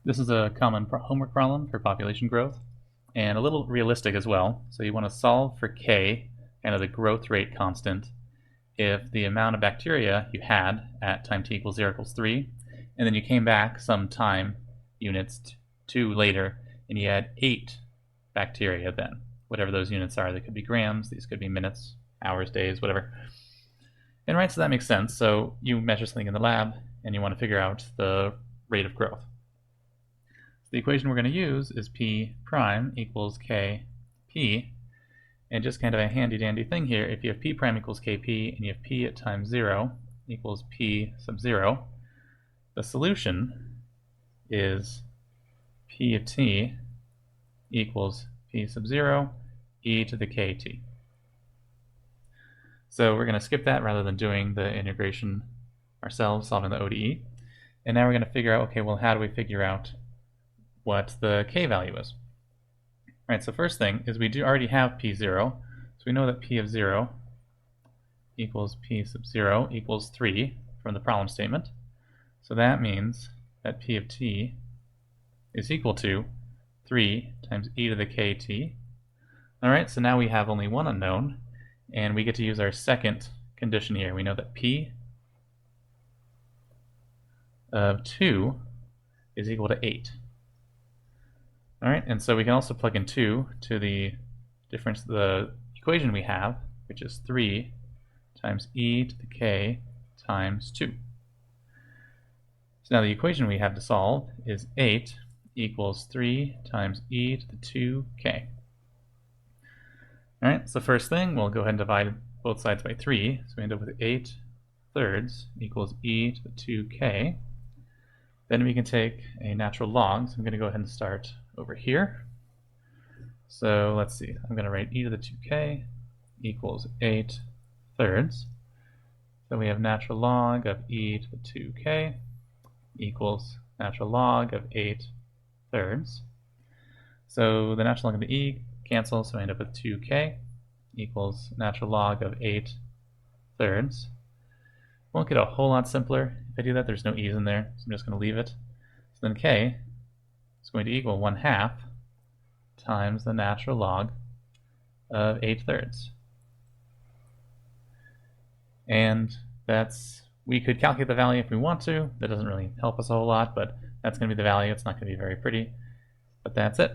This is a common homework problem for population growth, and a little realistic as well. So you want to solve for k, kind of the growth rate constant, if the amount of bacteria you had at time t equals 0 equals 3, and then you came back some time units 2 later, and you had 8 bacteria then, whatever those units are. They could be grams, these could be minutes, hours, days, whatever. And right, so that makes sense. So you measure something in the lab, and you want to figure out the rate of growth. The equation we're going to use is p prime equals kp, and just kind of a handy dandy thing here, if you have p prime equals kp and you have p at time 0 equals p sub 0, the solution is p of t equals p sub 0 e to the kt. So we're going to skip that rather than doing the integration ourselves, solving the ODE. And now we're going to figure out, okay, well, how do we figure out what the k value is? All right, so first thing is we do already have p0, so we know that p of 0 equals p sub 0 equals 3 from the problem statement. So that means that p of t is equal to 3 times e to the kt. All right, so now we have only one unknown, and we get to use our second condition here. We know that p of 2 is equal to 8. All right, and so we can also plug in 2 to the equation we have, which is 3 times e to the k times 2. So now the equation we have to solve is 8 equals 3 times e to the 2k. All right, so first thing, we'll go ahead and divide both sides by 3, so we end up with 8 thirds equals e to the 2k. Then we can take a natural log, so I'm going to go ahead and start over here. So let's see, I'm going to write e to the 2k equals 8 thirds. So we have natural log of e to the 2k equals natural log of 8 thirds. So the natural log of the e cancels, so I end up with 2k equals natural log of 8 thirds. Won't get a whole lot simpler. If I do that, there's no e's in there, so I'm just going to leave it. So then k is going to equal 1/2 times the natural log of 8 thirds. And we could calculate the value if we want to. That doesn't really help us a whole lot, but that's going to be the value. It's not going to be very pretty, but that's it.